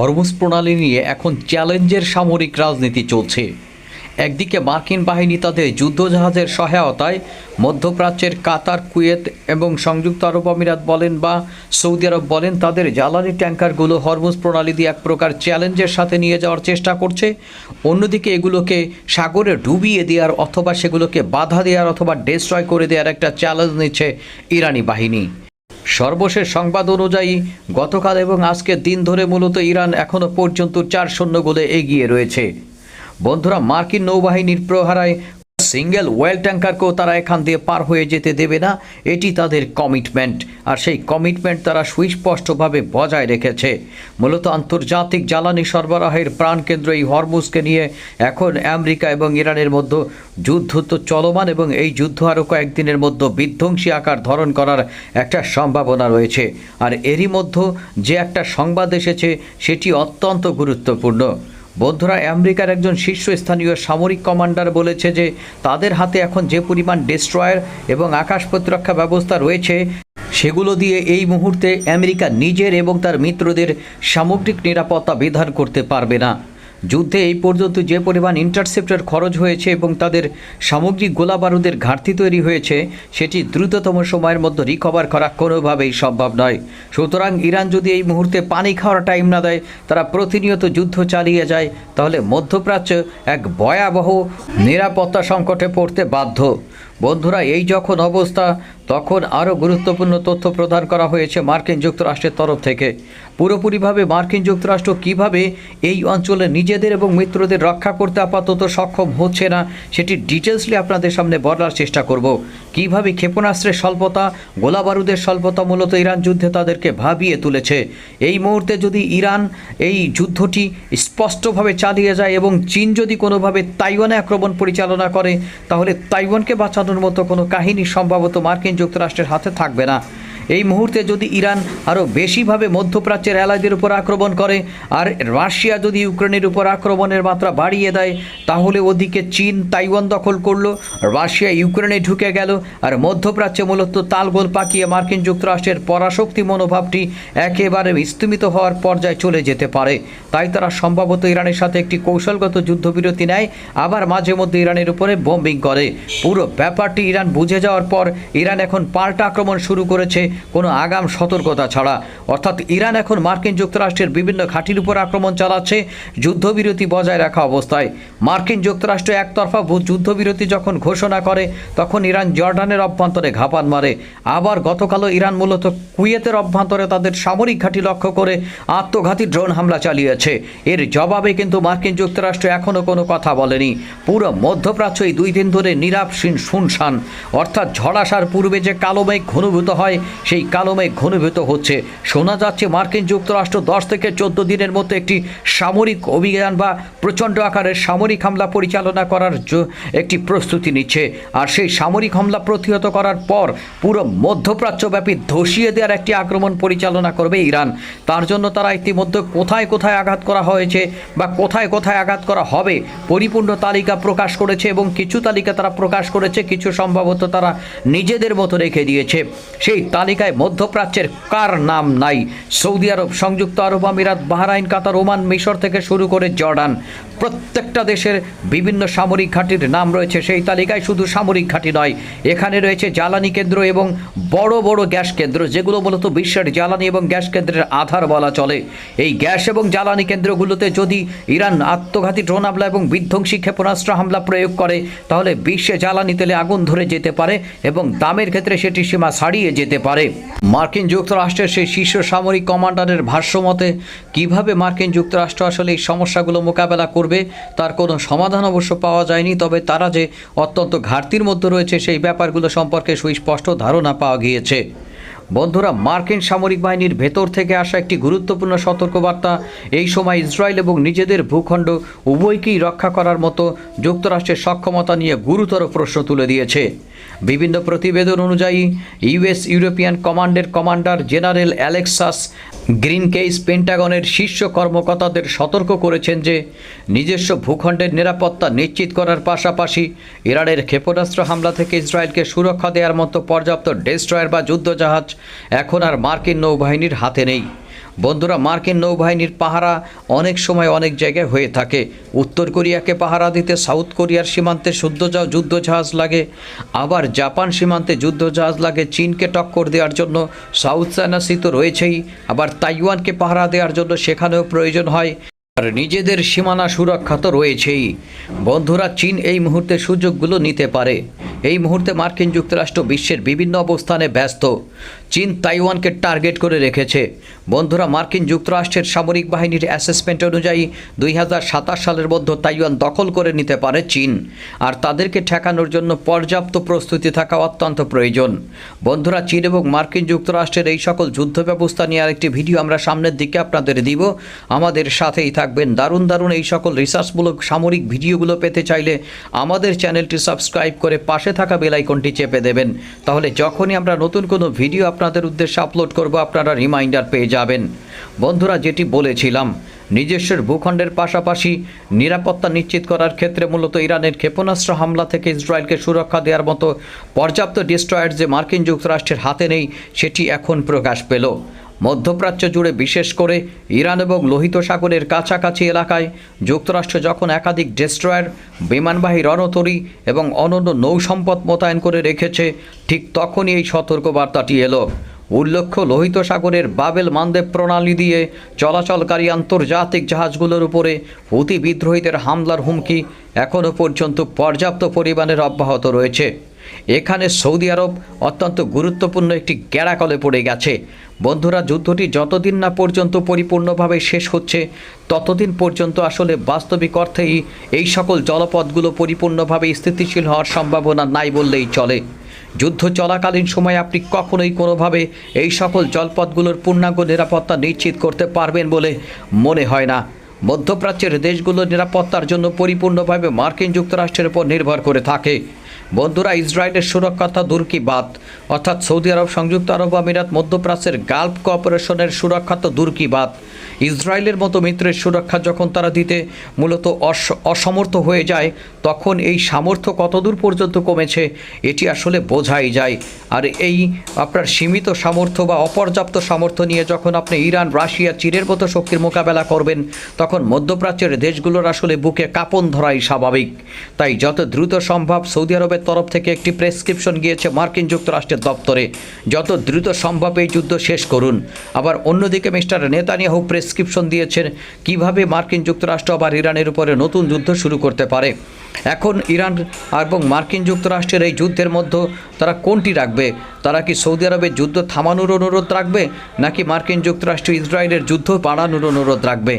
Hormuz প্রণালী নিয়ে এখন চ্যালেঞ্জের সামরিক রাজনীতি চলছে। একদিকে মার্কিন বাহিনী তাদের যুদ্ধজাহাজের সহায়তায় মধ্যপ্রাচ্যের কাতার, কুয়েত এবং সংযুক্ত আরব আমিরাত বলেন বা সৌদি আরব বলেন, তাদের জ্বালানি ট্যাঙ্কারগুলো হরমুজ প্রণালী দিয়ে এক প্রকার চ্যালেঞ্জের সাথে নিয়ে যাওয়ার চেষ্টা করছে। অন্যদিকে এগুলোকে সাগরে ডুবিয়ে দেওয়ার অথবা সেগুলোকে বাধা দেওয়ার অথবা ডিস্ট্রয় করে দেওয়ার একটা চ্যালেঞ্জ নিচ্ছে ইরানি বাহিনী। সর্বশেষ সংবাদ অনুযায়ী গতকাল এবং আজকের দিন ধরে মূলত ইরান এখনও পর্যন্ত 4-0 গোলে এগিয়ে রয়েছে। বন্ধুরা, মার্কিন নৌবাহিনীর প্রহারায় সিঙ্গেল ওয়েল ট্যাঙ্কারকেও তারা এখান দিয়ে পার হয়ে যেতে দেবে না, এটি তাদের কমিটমেন্ট। আর সেই কমিটমেন্ট তারা সুস্পষ্টভাবে বজায় রেখেছে। মূলত আন্তর্জাতিক জ্বালানি সরবরাহের প্রাণকেন্দ্র এই হরমুজকে নিয়ে এখন আমেরিকা এবং ইরানের মধ্যে যুদ্ধ তো চলমান এবং এই যুদ্ধ আরও কয়েকদিনের মধ্যে বিধ্বংসী আকার ধারণ করার একটা সম্ভাবনা রয়েছে। আর এরই মধ্যে যে একটা সংবাদ এসেছে সেটি অত্যন্ত গুরুত্বপূর্ণ। বন্ধুরা, আমেরিকার একজন শীর্ষস্থানীয় সামরিক কমান্ডার বলেছে যে তাদের হাতে এখন যে পরিমাণ ডেস্ট্রয়ার এবং আকাশ প্রতিরক্ষা ব্যবস্থা রয়েছে সেগুলো দিয়ে এই মুহূর্তে আমেরিকা নিজের এবং তার মিত্রদের সামগ্রিক নিরাপত্তা বিধান করতে পারবে না। যুদ্ধে এই পর্যন্ত যে পরিমাণ ইন্টারসেপ্টর খরচ হয়েছে এবং তাদের সামগ্রিক গোলাবারুদের ঘাটতি তৈরি হয়েছে সেটি দ্রুততম সময়ের মধ্যে রিকভার করা কোনোভাবেই সম্ভব নয়। সুতরাং ইরান যদি এই মুহূর্তে পানি খাওয়ার টাইম না দেয়, তারা প্রতিনিয়ত যুদ্ধ চালিয়ে যায়, তাহলে মধ্যপ্রাচ্য এক ভয়াবহ নিরাপত্তা সংকটে পড়তে বাধ্য। বন্ধুরা, এই যখন অবস্থা, তখন আরও গুরুত্বপূর্ণ তথ্য প্রদান করা হয়েছে মার্কিন যুক্তরাষ্ট্রের তরফ থেকে। পুরোপুরিভাবে মার্কিন যুক্তরাষ্ট্র কিভাবে এই অঞ্চলে নিজেদের এবং মিত্রদের রক্ষা করতে আপাতত সক্ষম হচ্ছে না সেটি ডিটেলসলি আপনাদের সামনে বলার চেষ্টা করব। কিভাবে ক্ষেপণাস্ত্রের স্বল্পতা, গোলাবারুদের স্বল্পতা মূলত ইরান যুদ্ধে তাদেরকে ভাবিয়ে তুলেছে। এই মুহূর্তে যদি ইরান এই যুদ্ধটি স্পষ্টভাবে চালিয়ে যায় এবং চীন যদি কোনোভাবে তাইওয়ানে আক্রমণ পরিচালনা করে, তাহলে তাইওয়ানকে বাঁচানোর মতো কোনো কাহিনী সম্ভবত মার্কিন যুক্তরাষ্ট্রের হাতে থাকবে না। এই মুহূর্তে যদি ইরান আরও বেশিভাবে মধ্যপ্রাচ্যের অ্যালাইদের উপর আক্রমণ করে আর রাশিয়া যদি ইউক্রেনের উপর আক্রমণের মাত্রা বাড়িয়ে দেয়, তাহলে ওদিকে চীন তাইওয়ান দখল করলো, রাশিয়া ইউক্রেনে ঢুকে গেল, আর মধ্যপ্রাচ্যে মূলত তালগোল পাকিয়ে মার্কিন যুক্তরাষ্ট্রের পরাশক্তি মনোভাবটি একেবারে স্থিমিত হওয়ার পর্যায়ে চলে যেতে পারে। তাই তারা সম্ভবত ইরানের সাথে একটি কৌশলগত যুদ্ধবিরতি নেয়, আবার মাঝে মধ্যে ইরানের উপরে বোম্বিং করে। পুরো ব্যাপারটি ইরান বুঝে যাওয়ার পর ইরান এখন পাল্টা আক্রমণ শুরু করেছে কোনো আগাম সতর্কতা ছাড়া। অর্থাৎ ইরান এখন মার্কিন যুক্তরাষ্ট্রের বিভিন্ন ঘাঁটির উপর আক্রমণ চালাচ্ছে যুদ্ধবিরতি বজায় রাখা অবস্থায়। মার্কিন যুক্তরাষ্ট্র একতরফা যুদ্ধবিরতি যখন ঘোষণা করে, তখন ইরান জর্ডানের অভ্যন্তরে ঘাপান মারে। আবার গতকালও ইরান মূলত কুয়েতের অভ্যন্তরে তাদের সামরিক ঘাঁটি লক্ষ্য করে আত্মঘাতী ড্রোন হামলা চালিয়েছে। এর জবাবে কিন্তু মার্কিন যুক্তরাষ্ট্র এখনও কোনো কথা বলেনি। পুরো মধ্যপ্রাচ্য এই 2 দিন ধরে নীরব শুনশান। অর্থাৎ ঝড় আসার পূর্বে যে কালো মেঘ ঘনীভূত হয়, সেই কালো মেঘ ঘনীভূত হচ্ছে। শোনা যাচ্ছে মার্কিন যুক্তরাষ্ট্র 10 থেকে 14 দিনের মধ্যে একটি সামরিক অভিযান বা প্রচণ্ড আকারের সামরিক হামলা পরিচালনা করার একটি প্রস্তুতি নিচ্ছে। আর সেই সামরিক হামলা প্রতিহত করার পর পুরো মধ্যপ্রাচ্যব্যাপী ধসিয়ে দেওয়ার একটি আক্রমণ পরিচালনা করবে ইরান। তার জন্য তারা ইতিমধ্যে কোথায় কোথায় আঘাত করা হয়েছে বা কোথায় কোথায় আঘাত করা হবে পরিপূর্ণ তালিকা প্রকাশ করেছে, এবং কিছু তালিকা তারা প্রকাশ করেছে, কিছু সম্ভবত তারা নিজেদের মতো রেখে দিয়েছে। সেই তালিকায় মধ্যপ্রাচ্যের কার নাম নাই? সৌদি আরব, সংযুক্ত আরব আমিরাত, বাহরাইন, কাতার, ওমান, মিশর থেকে শুরু করে জর্ডান, প্রত্যেকটা দেশের বিভিন্ন সামরিক ঘাঁটির নাম রয়েছে সেই তালিকায়। শুধু সামরিক ঘাঁটি নয়, এখানে রয়েছে জ্বালানি কেন্দ্র এবং বড় বড় গ্যাস কেন্দ্র, যেগুলো মূলত বিশ্বের জ্বালানি এবং গ্যাস কেন্দ্রের আধার বলা চলে। এই গ্যাস এবং জ্বালানি কেন্দ্রগুলোতে যদি ইরান আত্মঘাতী ড্রোন হামলা এবং বিধ্বংসী ক্ষেপণাস্ত্র হামলা প্রয়োগ করে, তাহলে বিশ্বে জ্বালানি তেলে আগুন ধরে যেতে পারে এবং দামের ক্ষেত্রে সেটি সীমা ছাড়িয়ে যেতে পারে। মার্কিন যুক্তরাষ্ট্রের সেই শীর্ষ সামরিক কমান্ডারের ভাষ্যমতে কিভাবে মার্কিন যুক্তরাষ্ট্র আসলে এই সমস্যাগুলো মোকাবেলা করবে তার কোনো সমাধান অবশ্য পাওয়া যায়নি, তবে তারা যে অত্যন্ত ঘাটতির মধ্যে রয়েছে সেই ব্যাপারগুলো সম্পর্কে সুস্পষ্ট ধারণা পাওয়া গিয়েছে। বন্ধুরা, মার্কিন সামরিক বাহিনীর ভেতর থেকে আসা একটি গুরুত্বপূর্ণ সতর্কবার্তা এই সময় ইসরায়েল এবং নিজেদের ভূখণ্ড উভয়কেই রক্ষা করার মতো যুক্তরাষ্ট্রের সক্ষমতা নিয়ে গুরুতর প্রশ্ন তুলে দিয়েছে। বিভিন্ন প্রতিবেদন অনুযায়ী ইউরোপিয়ান কমান্ডের কমান্ডার জেনারেল অ্যালেক্সাস গ্রিনকেইস পেন্টাগনের শীর্ষ কর্মকর্তাদের সতর্ক করেছেন যে নিজস্ব ভূখণ্ডের নিরাপত্তা নিশ্চিত করার পাশাপাশি ইরানের ক্ষেপণাস্ত্র হামলা থেকে ইসরায়েলকে সুরক্ষা দেওয়ার মতো পর্যাপ্ত ডেস্ট্রয়ার বা যুদ্ধজাহাজ এখন আর মার্কিন নৌবাহিনীর হাতে নেই। বন্ধুরা, মার্কিন নৌবাহিনীর পাহারা অনেক সময় অনেক জায়গায় হয়ে থাকে। উত্তর কোরিয়াকে পাহারা দিতে সাউথ কোরিয়ার সীমান্তে যুদ্ধজাহাজ লাগে, আবার জাপান সীমান্তে যুদ্ধজাহাজ লাগে চীনকে টক্কর দেওয়ার জন্য। সাউথ চায়না সি তো রয়েছেই, আবার তাইওয়ানকে পাহারা দেওয়ার জন্য সেখানেও প্রয়োজন হয়, আর নিজেদের সীমানা সুরক্ষা তো রয়েছেই। বন্ধুরা, চীন এই মুহূর্তে সুযোগগুলো নিতে পারে। এই মুহূর্তে মার্কিন যুক্তরাষ্ট্র বিশ্বের বিভিন্ন অবস্থানে ব্যস্ত। চীন তাইওয়ানকে টার্গেট করে রেখেছে। বন্ধুরা, মার্কিন যুক্তরাষ্ট্রের সামরিক বাহিনীর অ্যাসেসমেন্ট অনুযায়ী 2027 সালের মধ্যে তাইওয়ান দখল করে নিতে পারে চীন, আর তাদেরকে ঠেকানোর জন্য পর্যাপ্ত প্রস্তুতি থাকা অত্যন্ত প্রয়োজন। বন্ধুরা, চীন এবং মার্কিন যুক্তরাষ্ট্রের এই সকল যুদ্ধ ব্যবস্থা নিয়ে আরেকটি ভিডিও আমরা সামনের দিকে আপনাদের দিব। আমাদের সাথেই থাকবেন। দারুণ দারুণ এই সকল রিসার্চমূলক সামরিক ভিডিওগুলো পেতে চাইলে আমাদের চ্যানেলটি সাবস্ক্রাইব করে পাশে থাকা বেল আইকনটি চেপে দেবেন। তাহলে যখনই আমরা নতুন কোনো ভিডিও আপনাদের উদ্দেশ্যে আপলোড করব, আপনারা রিমাইন্ডার পেয়ে যাবেন। বন্ধুরা, যেটি বলেছিলাম, নিজস্ব ভূখণ্ডের পাশাপাশি নিরাপত্তা নিশ্চিত করার ক্ষেত্রে মূলত ইরানের ক্ষেপণাস্ত্র হামলা থেকে ইসরায়েলকে সুরক্ষা দেওয়ার মতো পর্যাপ্ত ডিস্ট্রয়ার যে মার্কিন যুক্তরাষ্ট্রের হাতে নেই, সেটি এখন প্রকাশ পেল। মধ্যপ্রাচ্য জুড়ে, বিশেষ করে ইরান এবং লোহিত সাগরের কাছাকাছি এলাকায় যুক্তরাষ্ট্র যখন একাধিক ডেস্ট্রয়ার, বিমানবাহী রণতরী এবং অনন্য নৌসম্পদ মোতায়েন করে রেখেছে, ঠিক তখনই এই সতর্কবার্তাটি এলো। উল্লেখ্য, লোহিত সাগরের বাবেল মানদেব প্রণালী দিয়ে চলাচলকারী আন্তর্জাতিক জাহাজগুলোর উপরে হুতি বিদ্রোহীদের হামলার হুমকি এখনও পর্যন্ত পর্যাপ্ত পরিমাণের অব্যাহত রয়েছে। এখানে সৌদি আরব অত্যন্ত গুরুত্বপূর্ণ একটি গ্যাড়াকলে পড়ে গেছে। বন্ধুরা, যুদ্ধটি যতদিন না পর্যন্ত পরিপূর্ণভাবে শেষ হচ্ছে, ততদিন পর্যন্ত আসলে বাস্তবিক অর্থেই এই সকল জলপথগুলো পরিপূর্ণভাবে স্থিতিশীল হওয়ার সম্ভাবনা নাই বললেই চলে। যুদ্ধ চলাকালীন সময়ে আপনি কখনোই কোনোভাবে এই সকল জলপথগুলোর পূর্ণাঙ্গ নিরাপত্তা নিশ্চিত করতে পারবেন বলে মনে হয় না। মধ্যপ্রাচ্যের দেশগুলোর নিরাপত্তার জন্য পরিপূর্ণভাবে মার্কিন যুক্তরাষ্ট্রের উপর নির্ভর করে থাকে। বন্ধুরা, ইসরায়েলের সুরক্ষা দূর কি বাত, অর্থাৎ সৌদি আরব, সংযুক্ত আরব আমিরাত, মধ্যপ্রাচ্যের গালফ কোঅপারেশনের সুরক্ষা তো দূর কি বাত, ইসরায়েলের মতো মিত্রের সুরক্ষা যখন তারা দিতে মূলত অসমর্থ হয়ে যায়, তখন এই সামর্থ্য কতদূর পর্যন্ত কমেছে এটি আসলে বোঝাই যায়। আর এই আপনার সীমিত সামর্থ্য বা অপর্যাপ্ত সামর্থ্য নিয়ে যখন আপনি ইরান, রাশিয়া, চীনের মতো শক্তির মোকাবেলা করবেন, তখন মধ্যপ্রাচ্যের দেশগুলোর আসলে বুকে কাঁপন ধরাই স্বাভাবিক। তাই যত দ্রুত সম্ভব সৌদি আরবের তরফ থেকে একটি প্রেসক্রিপশন গিয়েছে মার্কিন যুক্তরাষ্ট্রের দপ্তরে, যত দ্রুত সম্ভব এই যুদ্ধ শেষ করুন। আবার অন্যদিকে মিস্টার নেতানিয়াহু প্রেসক্রিপশন দিয়েছেন কিভাবে মার্কিন যুক্তরাষ্ট্র আবার ইরানের উপরে নতুন যুদ্ধ শুরু করতে পারে। এখন ইরান এবং মার্কিন যুক্তরাষ্ট্রের এই যুদ্ধের মধ্যে তারা কোনটি রাখবে? তারা কি সৌদি আরবের যুদ্ধ থামানোর অনুরোধ রাখবে, নাকি মার্কিন যুক্তরাষ্ট্র ইসরায়েলের যুদ্ধ বাড়ানোর অনুরোধ রাখবে?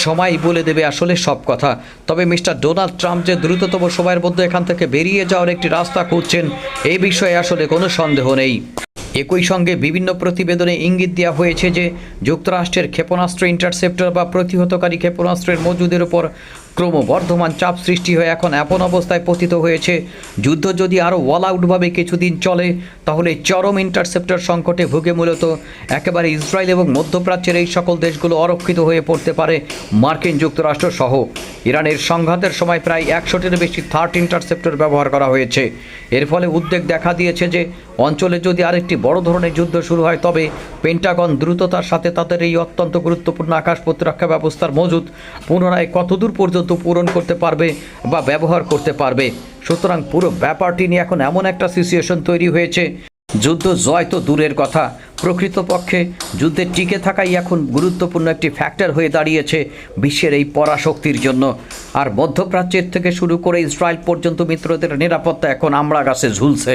সময় বলে দেবে আসলে সব কথা। তবে মিস্টার ডোনাল্ড ট্রাম্প যে দ্রুততম সময়ের মধ্যে এখান থেকে বেরিয়ে যাওয়ার একটি রাস্তা খুঁজছেন, এই বিষয়ে আসলে কোনো সন্দেহ নেই। একই সঙ্গে বিভিন্ন প্রতিবেদনে ইঙ্গিত দেওয়া হয়েছে যে যুক্তরাষ্ট্রের ক্ষেপণাস্ত্র, ইন্টারসেপ্টর বা প্রতিহতকারী ক্ষেপণাস্ত্রের মজুদের উপর ক্রমবর্ধমান চাপ সৃষ্টি হয়ে এখন এমন অবস্থায় পতিত হয়েছে, যুদ্ধ যদি আরও অল আউটভাবে কিছুদিন চলে, তাহলে চরম ইন্টারসেপ্টর সংকটে ভুগে মূলত একেবারে ইসরায়েল এবং মধ্যপ্রাচ্যের এই সকল দেশগুলো অরক্ষিত হয়ে পড়তে পারে মার্কিন যুক্তরাষ্ট্র সহ। ইরানের সংঘাতের সময় প্রায় 100টির বেশি থার্ড ইন্টারসেপ্টর ব্যবহার করা হয়েছে। এর ফলে উদ্বেগ দেখা দিয়েছে যে অঞ্চলে যদি আরেকটি বড় ধরনের যুদ্ধ শুরু হয়, তবে পেন্টাগন দ্রুততার সাথে তাদের এই অত্যন্ত গুরুত্বপূর্ণ আকাশ প্রতিরক্ষা ব্যবস্থার মজুদ পুনরায় কতদূর পর্যন্ত পূরণ করতে পারবে বা ব্যবহার করতে পারবে। সুতরাং পুরো ব্যাপারটি নিয়ে এখন এমন একটা সিচুয়েশন তৈরি হয়েছে, যুদ্ধ জয় তো দূরের কথা, প্রকৃতপক্ষে যুদ্ধে টিকে থাকাই এখন গুরুত্বপূর্ণ একটি ফ্যাক্টর হয়ে দাঁড়িয়েছে বিশ্বের এই পরাশক্তির জন্য। আর মধ্যপ্রাচ্যের থেকে শুরু করে ইসরায়েল পর্যন্ত মিত্রদের নিরাপত্তা এখন আমড়া গাছে ঝুলছে।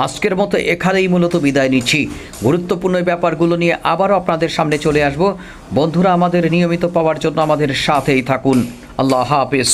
আজকের মতো এখানেই মূলত বিদায় নিচ্ছি। গুরুত্বপূর্ণ ব্যাপারগুলো নিয়ে আবারও আপনাদের সামনে চলে আসব। বন্ধুরা, আমাদের নিয়মিত পাওয়ার জন্য আমাদের সাথেই থাকুন। আল্লাহ হাফেজ।